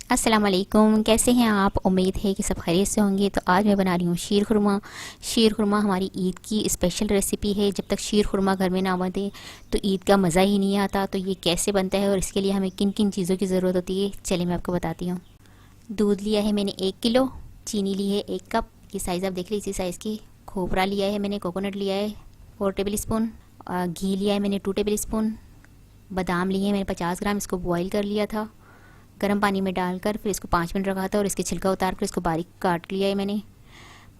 अस्सलाम वालेकुम। कैसे हैं आप? उम्मीद है कि सब खैरियत से होंगे। तो आज मैं बना रही हूँ शीर खुरमा। शीर खुरमा हमारी ईद की स्पेशल रेसिपी है। जब तक शीर खुरमा घर में ना बने तो ईद का मज़ा ही नहीं आता। तो ये कैसे बनता है और इसके लिए हमें किन किन चीज़ों की ज़रूरत होती है, चलिए मैं आपको बताती हूँ। दूध लिया है मैंने 1 किलो, चीनी ली है 1 कप, ये साइज़ आप देख लीजिए इसी साइज़ की। खोपरा लिया है मैंने, कोकोनट लिया है 4 टेबल स्पून, घी लिया है मैंने 2 टेबल स्पून, बादाम लिए हैं मैंने 50 ग्राम, इसको बॉईल कर लिया था गर्म पानी में डालकर, फिर इसको 5 मिनट रखा था और इसके छिलका उतार कर इसको बारीक काट लिया है मैंने।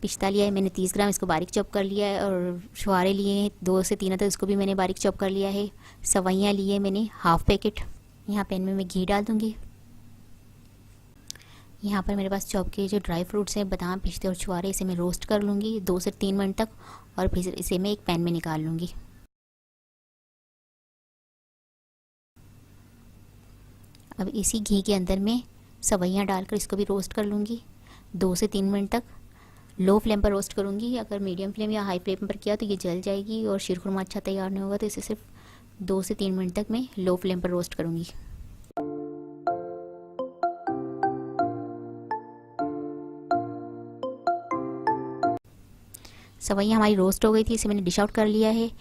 पिस्ता लिया है मैंने 30 ग्राम, इसको बारीक चॉप कर लिया है। और छुहारे लिए हैं 2 से 3 तक, इसको भी मैंने बारीक चॉप कर लिया है। सवैयाँ लिए हैं मैंने हाफ पैकेट। यहाँ पैन में मैं घी डाल दूँगी। यहाँ पर मेरे पास चॉप के जो ड्राई फ्रूट्स हैं, बादाम, पिस्ते और छुहारे, इसे मैं रोस्ट कर लूँगी 2 से 3 मिनट तक और फिर इसे मैं एक पैन में निकाल लूँगी। अब इसी घी के अंदर मैं सवैयाँ डालकर इसको भी रोस्ट कर लूँगी 2 से 3 मिनट तक। लो फ्लेम पर रोस्ट करूँगी। अगर मीडियम फ्लेम या हाई फ्लेम पर किया तो ये जल जाएगी और शीर खुरमा अच्छा तैयार नहीं होगा। तो इसे सिर्फ 2 से 3 मिनट तक मैं लो फ्लेम पर रोस्ट करूँगी। सवैयाँ हमारी रोस्ट हो गई थी, इसे मैंने डिश आउट कर लिया है।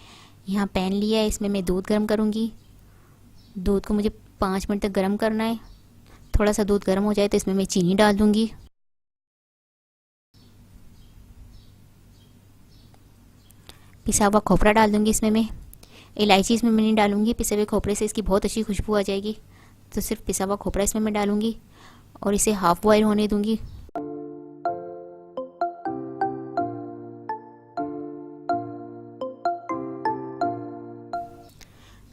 यहाँ पैन लिया है, इसमें मैं दूध गर्म करूँगी। दूध को मुझे 5 मिनट तक गर्म करना है। थोड़ा सा दूध गर्म हो जाए तो इसमें मैं चीनी डाल दूँगी। पिसा हुआ खोपरा डाल दूँगी इसमें मैं। इलायची इसमें मैं नहीं डालूँगी, पिसे हुए खोपरे से इसकी बहुत अच्छी खुशबू आ जाएगी। तो सिर्फ पिसा हुआ खोपरा इसमें मैं डालूँगी और इसे हाफ़ बॉयल होने दूँगी।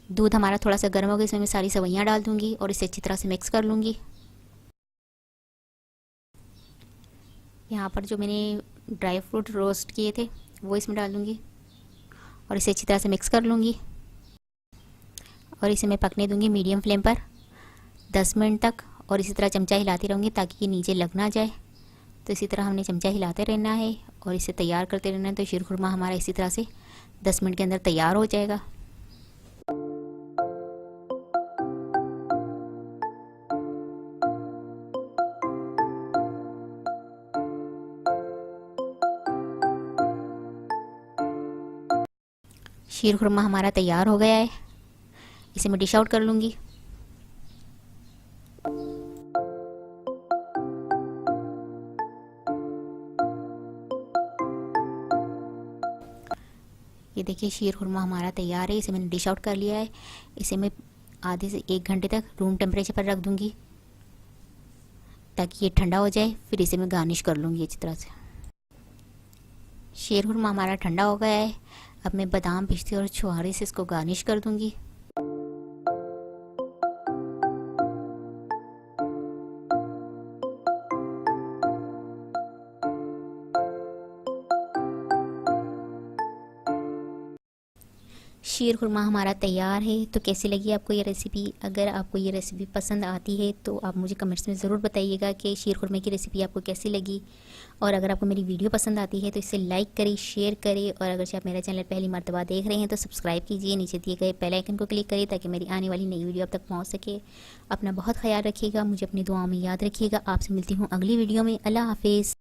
दूध हमारा थोड़ा सा गर्म हो गया, इसमें मैं सारी सवैयाँ डाल दूँगी और इसे अच्छी तरह से मिक्स कर लूँगी। यहाँ पर जो मैंने ड्राई फ्रूट रोस्ट किए थे वो इसमें डाल दूँगी और इसे अच्छी तरह से मिक्स कर लूँगी और इसे मैं पकने दूँगी मीडियम फ्लेम पर 10 मिनट तक। और इसी तरह चमचा हिलाती रहूँगी ताकि ये नीचे लग ना जाए। तो इसी तरह हमने चमचा हिलाते रहना है और इसे तैयार करते रहना है। तो शीर खुरमा हमारा इसी तरह से 10 मिनट के अंदर तैयार हो जाएगा। शीर खुरमा हमारा तैयार हो गया है, इसे मैं डिश आउट कर लूँगी। ये देखिए शीर खुरमा हमारा तैयार है, इसे मैंने डिश आउट कर लिया है। इसे मैं आधे से 1 घंटे तक रूम टेम्परेचर पर रख दूँगी ताकि ये ठंडा हो जाए। फिर इसे मैं गार्निश कर लूँगी अच्छी तरह से। शीर खुरमा हमारा ठंडा हो गया है। अब मैं बादाम, पिस्ते और छुहारे से इसको गार्निश कर दूँगी। शीर खुरमा हमारा तैयार है। तो कैसी लगी आपको ये रेसिपी? अगर आपको ये रेसिपी पसंद आती है तो आप मुझे कमेंट्स में ज़रूर बताइएगा कि शीर खुरमे की रेसिपी आपको कैसी लगी। और अगर आपको मेरी वीडियो पसंद आती है तो इसे लाइक करें, शेयर करें और अगर आप मेरा चैनल पहली मर्तबा देख रहे हैं तो सब्सक्राइब कीजिए। नीचे दिए गए बेल आइकन को क्लिक करें ताकि मेरी आने वाली नई वीडियो आप तक पहुँच सके। अपना बहुत ख्याल रखिएगा, मुझे अपनी दुआओं में याद रखिएगा। आपसे मिलती हूँ अगली वीडियो में। अल्लाह हाफिज़।